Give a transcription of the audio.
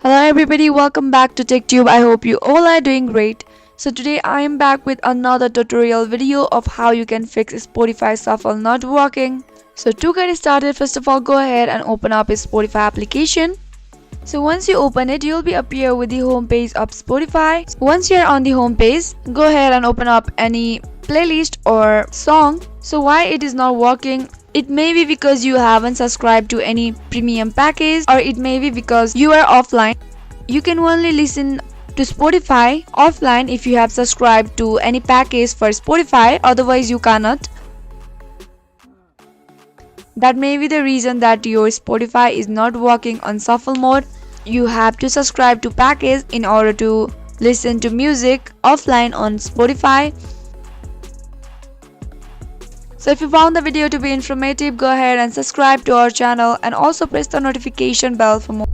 Hello everybody, welcome back to TechTube. I hope you all are doing great. So today I am back with another tutorial video of how you can fix Spotify Shuffle not working. So to get started, first of all go ahead and open up a Spotify application. So once you open it, you'll be appear with the home page of Spotify. Once you're on the home page, go ahead and open up any playlist or song. So why it is not working? It may be because you haven't subscribed to any premium package, or it may be because you are offline. You can only listen to Spotify offline if you have subscribed to any package for Spotify, otherwise you cannot. That may be the reason that your Spotify is not working on shuffle mode. You have to subscribe to package in order to listen to music offline on Spotify. So if you found the video to be informative, go ahead and subscribe to our channel and also press the notification bell for more.